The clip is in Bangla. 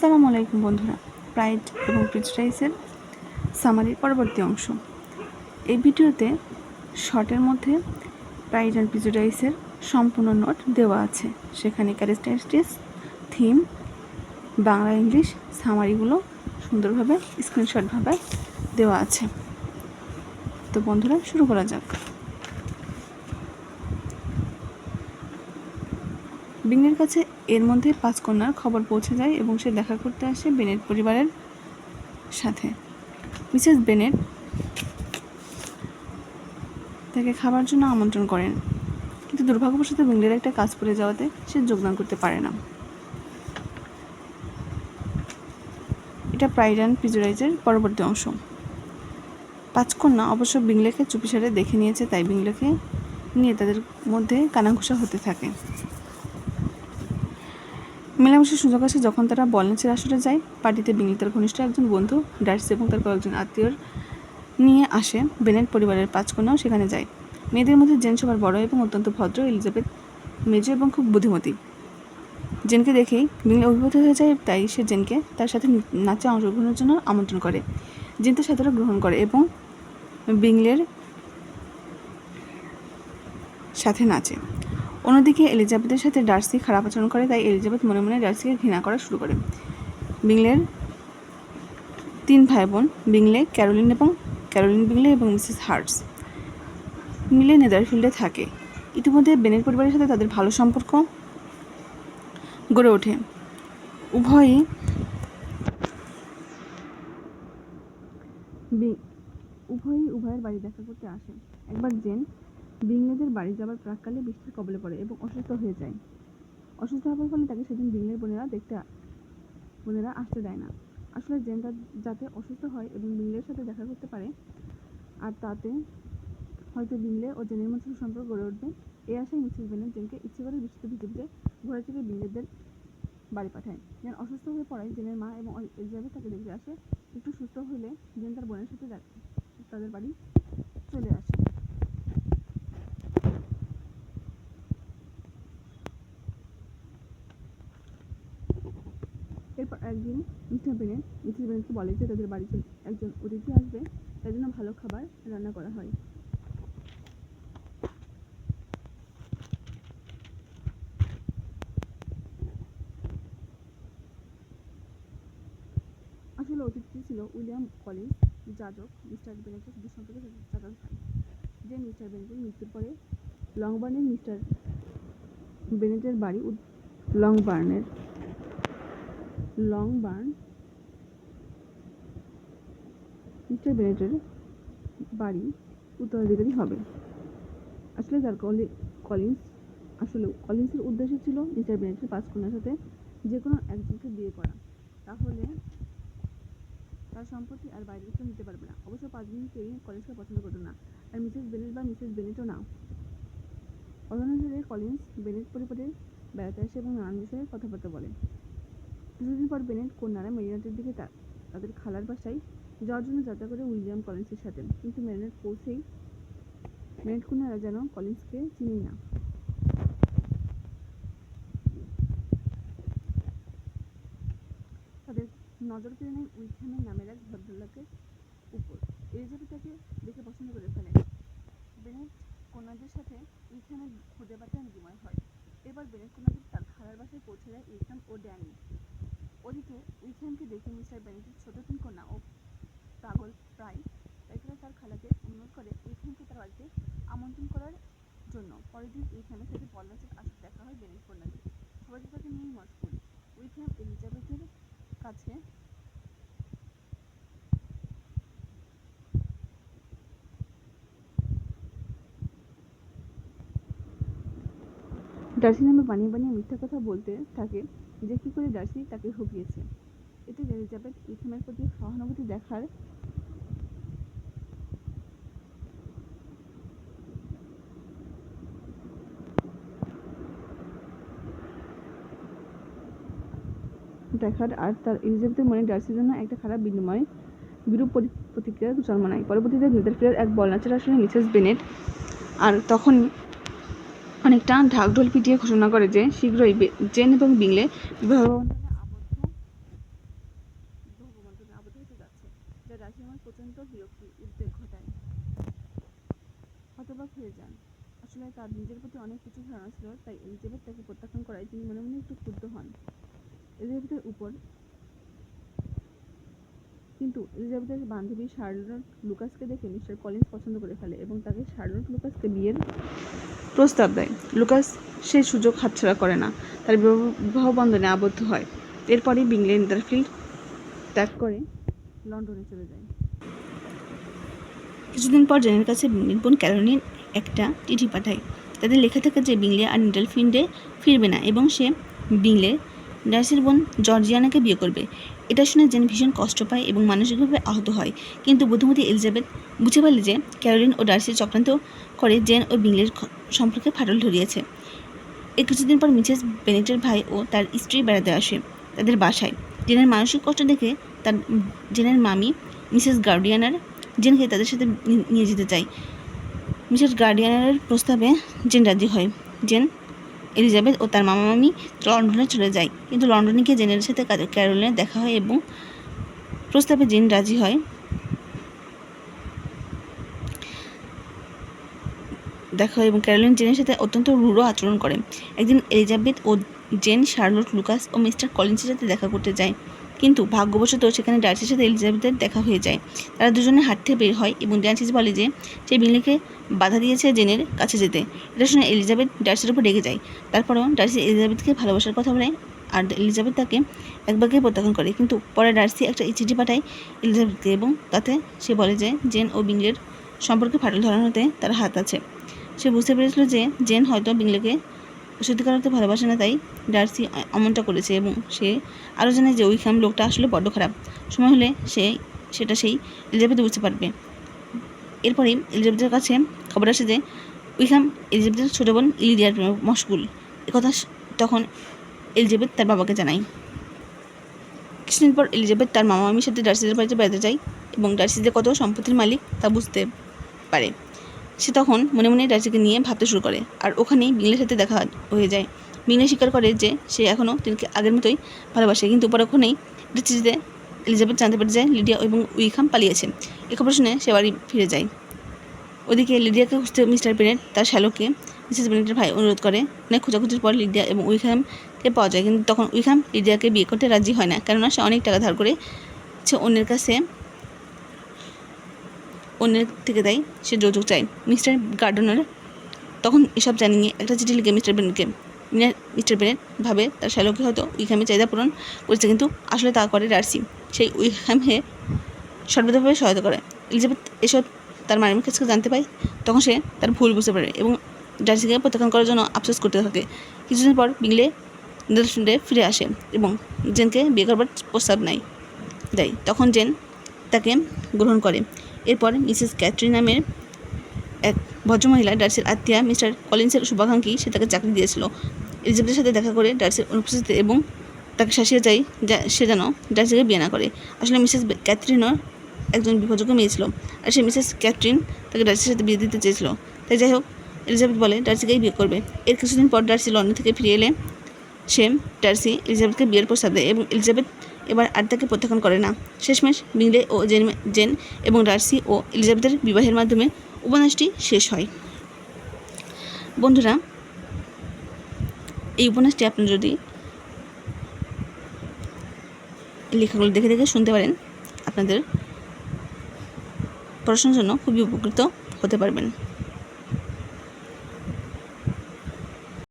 আসসালামু আলাইকুম বন্ধুরা, প্রাইড এবং প্রেজুডিসের সামারির পরবর্তী অংশ। এই ভিডিওতে শর্টের মধ্যে প্রাইড অ্যান্ড প্রেজুডিসের সম্পূর্ণ নোট দেওয়া আছে। সেখানে ক্যারেক্টারিস্টিক্স, থিম, বাংলা ইংলিশ সামারিগুলো সুন্দরভাবে স্ক্রিনশটভাবে দেওয়া আছে। তো বন্ধুরা, শুরু করা যাক। বিংলের কাছে এর মধ্যে 5 কন্যার খবর পৌঁছে যায় এবং সে দেখা করতে আসে বেনেট পরিবারের সাথে। মিসেস বেনেট তাকে খাবার জন্য আমন্ত্রণ করেন, কিন্তু দুর্ভাগ্যবশত বিংলের একটা কাজ পড়ে যাওয়াতে সে যোগদান করতে পারে না। এটা প্রাইড অ্যান্ড প্রেজুডিসের পরবর্তী অংশ। 5 কন্যা অবশ্য বিংলেকে চুপিসারে দেখে নিয়েছে, তাই বিংলেকে নিয়ে তাদের মধ্যে কানাঘুষা হতে থাকে। মেলামেশার সুযোগ আসে যখন তারা বল নাচের আসরে যায়। পার্টিতে বিংলে তার ঘনিষ্ঠ একজন বন্ধু ডার্সি এবং তার কয়েকজন আত্মীয়র নিয়ে আসে। বেনেট পরিবারের 5 কন্যাও সেখানে যায়। মেয়েদের মধ্যে জেন সবার বড় এবং অত্যন্ত ভদ্র, এলিজাবেথ মেজ এবং খুব বুদ্ধিমতী। জেনকে দেখেই বিংলে অভিভূত হয়ে যায়, তাই সে জেনকে তার সাথে নাচে অংশগ্রহণের জন্য আমন্ত্রণ করে। জেন তার সাথে গ্রহণ করে এবং বিংলের সাথে নাচে। অন্যদিকে এলিজাবেথের সাথে ডার্সি খারাপ আচরণ করে, তাই এলিজাবেথ মনে মনে ডার্সিকে ঘৃণা করা শুরু করে। বিংলের 3 ভাই বোন বিংলে, ক্যারোলিন বিংলে এবং মিসেস হার্টস মিলে নেদারফিল্ডে থাকে। ইতিমধ্যে বেনেট পরিবারের সাথে তাদের ভালো সম্পর্ক গড়ে ওঠে। উভয়ের বাড়ি দেখা করতে আসে। একবার জেন বিংলেদের বাড়ি যাবার প্রাককালে বৃষ্টির কবলে পড়ে এবং অসুস্থ হয়ে যায়। অসুস্থ হওয়ার ফলে তাকে সেদিন বিংলের বোনেরা আসতে দেয় না। আসলে জেন যাতে অসুস্থ হয় এবং বিংলের সাথে দেখা করতে পারে, আর তাতে হয়তো বিংলে ও জেনের মধ্যে সম্পর্ক গড়ে উঠবে, এই আশায় মিসেস বেনেট জেনকে ইচ্ছে করে বৃষ্টিতে ভিজে ভিজে ঘোড়া চেপে বিংলেদের বাড়ি পাঠায়। জেন অসুস্থ হয়ে পড়ায় জেনের মা এবং এলিজাবেথ তাকে দেখতে আসে। একটু সুস্থ হলে জেন তার বোনের সাথে তাদের বাড়ি চলে আসে। এরপর একদিন মিস্টার বেনেট মিসেস বেনেটকে বলে যে তাদের বাড়িতে একজন অতিথি আসবে, তার জন্য ভালো খাবার রান্না করা হয়। আসলে অতিথি ছিল উইলিয়াম কলিন্স, যাজক, মিস্টার বেনেটের দুঃসম্পর্কের চাচাতো ভাই, যে মিস্টার বেনেটের মৃত্যুর পরে লংবার্নের মিস্টার বেনেটের বাড়ি মিস্টার বেনেটের বাড়ি উত্তরাধিকারী হবে। আসলে কলিন্সের উদ্দেশ্য ছিল মিস্টার বেনেটের 5 কন্যার সাথে যে কোনো একজনকে বিয়ে করা, তাহলে তার সম্পত্তি আর বাইরের কেউ নিতে পারবে না। অবশ্য 5 জন কেউই কলিন্সকে পছন্দ করতো না, আর মিসেস বেনেট বা মিসেস বেনেটও না। অজানাভাবে কলিন্স বেনেট পরিবারের বেড়াতে আসে এবং নানান বিষয়ে কথাবার্তা বলে। কিছুদিন পর বেনেট কন্যারা মেরিনাটের দিকে তাদের খালার বাসায় যাওয়ার জন্য যাত্রা করে উইলিয়াম কলিন্সের সাথে, কিন্তু মেরিনাট পৌঁছেই বেনেট কন্যারা যেন কলিন্সকে চিনেই না। তাদের নজর কেড়ে নেয় উইকহ্যামের নামের এক ভদ্রলোকের উপর। এলিজাবেথ তাকে দেখে পছন্দ করে ফেলেন। বেনেট কন্যাদের সাথে উইকহ্যামের খুদে বার্তার বিনিময় হয়। এবার বেনেট কন্যাদের তার খালার বাসায় পৌঁছে যায় উইকহ্যাম ও ড্যানি। ওদিকে উইকহ্যামকে দেখে মিস্টার বেনেটের ছোট 3 কন্যা ও পাগল প্রাইড তার খালাকে অনুরোধ করে উইকহ্যামকে তার বাড়িতে আমন্ত্রণ করার জন্য। পরের দিন উইকহ্যামের সাথে বল নাচের আসর দেখা হয় বেনেট কন্যাদের। সবাই তাকে নিয়েই মশগুল। উইকহ্যাম এলিজাবেথের কাছে ডার্সি নামে বানিয়ে বানিয়ে মিথ্যা কথা বলতে থাকে যে কি করে ডার্সি তাকে ঠকিয়েছে। এতে এলিজাবেথ উইকহ্যামের প্রতি সহানুভূতি দেখায় আর তার এলিজাবেথের মনে ডার্সির জন্য একটা খারাপ বিরূপ প্রতিক্রিয়া জন্মায়। পরবর্তীতে নেদারফিল্ডের এক বল নাচের আসরে মিসেস বেনেট আর তখন অনেকটা ঢাকঢোল পিটিয়ে ঘোষণা করে যে শীঘ্রই জেন এবং বিংলে বিবাহ বন্ধনে আবদ্ধ যা ডার্সির মনে প্রচণ্ড বিরক্তি উদ্বেগ ঘটায়। হতবাক হয়ে যান। আসলে তার নিজের প্রতি অনেক কিছু ধারণা ছিল, তাই এলিজাবেথ তাকে প্রত্যাখ্যান করায় তিনি মনে মনে একটু ক্ষুব্ধ হন। এলিজাবেথের উপর কিন্তু এলিজাবেথের বান্ধবী শার্লট লুকাসকে দেখে মিস্টার কলিন্স পছন্দ করে ফেলে এবং তাকে শার্লট লুকাসকে বিয়ের প্রস্তাব দেয়। লুকাস সেই সুযোগ হাতছাড়া করে না, তার বিবাহ বন্ধনে আবদ্ধ হয়। এরপরই বিংলে নেদারফিল্ড ত্যাগ করে লন্ডনে চলে যায়। কিছুদিন পর জেনের কাছে বিংলের বোন ক্যারোলিন একটা চিঠি পাঠায়। তাদের লেখা থাকে যে বিংলে আর নেদারফিল্ডে ফিরবে না এবং সে বিংলে ডার্সির বোন জর্জিয়ানাকে বিয়ে করবে। এটা শুনে জেন ভীষণ কষ্ট পায় এবং মানসিকভাবে আহত হয়, কিন্তু বুদ্ধিমতী এলিজাবেথ বুঝে ফেলে যে ক্যারোলিন ও ডার্সি চক্রান্ত করে জেন ও বিংলের সম্পর্কে ফাটল ধরিয়েছে। এর কিছুদিন পর মিসেস বেনেটের ভাই ও তার স্ত্রী বেড়াতে আসে তাদের বাসায়। জেনের মানসিক কষ্ট দেখে তার জেনের মামি মিসেস গার্ডিয়ানার জেনকে তাদের সাথে নিয়ে যেতে চায়। মিসেস গার্ডিয়ানারের প্রস্তাবে জেন রাজি হয়। জেন, এলিজাবেথ ও তার মামা মামি লন্ডনে চলে যায়, কিন্তু লন্ডনে গিয়ে জেনের সাথে ক্যারোলিনের দেখা হয় এবং প্রস্তাবে জেন রাজি হয়। এবং ক্যারোলিন জেনের সাথে অত্যন্ত রূঢ় আচরণ করে। একদিন এলিজাবেথ ও জেন শার্লট লুকাস ও মিস্টার কলিন্সের সাথে দেখা করতে যায়, কিন্তু ভাগ্যবশত সেখানে ডার্সির সাথে এলিজাবেথের দেখা হয়ে যায়। তারা দুজনে হাঁটতে বের হয় এবং ডার্সি বলে যে সে বিংলেকে বাধা দিয়েছে জেনের কাছে যেতে। এটা শুনে এলিজাবেথ ডার্সির উপর রেগে যায়। তারপরেও ডার্সি এলিজাবেথকে ভালোবাসার কথা বলে আর এলিজাবেথ তাকে একবারকে প্রত্যাখ্যান করে, কিন্তু পরে ডার্সি একটা চিঠি পাঠায় এলিজাবেথকে এবং তাতে সে বলে যে জেন ও বিংলের সম্পর্কে ফাটল ধরানোতে তার হাত আছে। সে বুঝতে পেরেছিল যে জেন হয়তো বিংলেকে সত্যিকার অর্থে ভালোবাসে না, তাই ডার্সি এমনটা করেছে এবং সে আরও জানে যে উইকহাম লোকটা আসলে বড্ড খারাপ। সময় হলে সেটা সেই এলিজাবেথ বুঝতে পারবে। এরপরেই এলিজাবেথের কাছে খবর আসে যে উইকহাম এলিজাবেথের ছোট বোন ইলিডিয়ার মশগুল। একথা তখন এলিজাবেথ তার বাবাকে জানায়। কিছুদিন পর এলিজাবেথ তার মামা মামির সাথে ডার্সিদের বাড়িতে বেড়াতে যায় এবং ডার্সি যে কত সম্পত্তির মালিক তা বুঝতে পারে। সে তখন মনে মনে ডার্সিকে নিয়ে ভাবতে শুরু করে, আর ওখানেই বিংলের সাথে দেখা হয়ে যায়। বিংলে স্বীকার করে যে সে এখনও তিনকে আগের মতোই ভালোবাসে, কিন্তু পরক্ষণেই একটা চিঠিতে এলিজাবেথ জানতে পারে যে লিডিয়া এবং উইকহাম পালিয়েছে। এ খবর শুনে সে বাড়ি ফিরে যায়। ওদিকে লিডিয়াকে খুঁজতে মিস্টার বেনেট তার শ্যালোকে মিসেস বেনেটের ভাই অনুরোধ করে। অনেক খোঁজাখুঁজির পর লিডিয়া এবং উইকহামকে পাওয়া যায়, কিন্তু তখন উইকহাম লিডিয়াকে বিয়ে করতে রাজি হয় না, কেননা সে অনেক টাকা ধার করে অন্যের থেকে দেয়, সে যৌতুক চায়। মিস্টার গার্ডনার তখন এসব জানিয়ে একটা চিঠি লিখে মিস্টার বেনেটকে। মিস্টার বেনেট ভাবে তার শ্যালোকে হয়তো উইকহামের চাহিদা পূরণ করেছে, কিন্তু আসলে তা করে ডার্সি। সেই উইকহামকে সর্বদাভাবে সহায়তা করে। এলিজাবেথ এসব তার মায়ের কাছে জানতে পায়, তখন সে তার ভুল বুঝতে পারে এবং ডার্সিকে প্রত্যাখ্যান করার জন্য আফসোস করতে থাকে। কিছুদিন পর বিংলে নেদারফিল্ডে ফিরে আসে এবং জেনকে বিয়ে করবার প্রস্তাব দেয়। তখন জেন তাকে গ্রহণ করে। এরপর মিসেস ক্যাথরিন নামের এক ভদ্রমহিলা ডার্সির আত্মীয়া মিস্টার কলিন্সের শুভাকাঙ্ক্ষী, সে তাকে চাকরি দিয়েছিল। এলিজাবেথের সাথে দেখা করে ডার্সির অনুপস্থিতিতে এবং তাকে শাসিয়ে যায় সে যেন ডার্সিকে বিয়ে না করে। আসলে মিসেস ক্যাথরিনও একজন বিপজ্জনক মেয়ে ছিল, আর সে মিসেস ক্যাথরিন তাকে ডার্সির সাথে বিয়ে দিতে চেয়েছিল। তাই যাই হোক, এলিজাবেথ বলে ডার্সিকেই বিয়ে করবে। এর কিছুদিন পর ডার্সি লন্ডন থেকে ফিরে এলে ডার্সি এলিজাবেথকে বিয়ের প্রস্তাব দেয় এবং এলিজাবেথ এবার আর তাকে প্রত্যাখ্যান করে না। শেষমেশ বিংলে ও জেন এবং ডার্সি ও এলিজাবেথের বিবাহের মাধ্যমে উপন্যাসটি শেষ হয়। বন্ধুরা, এই উপন্যাসটি আপনারা যদি লেখাগুলো দেখে দেখে শুনতে পারেন, আপনাদের পড়াশোনার জন্য খুবই উপকৃত হতে পারবেন।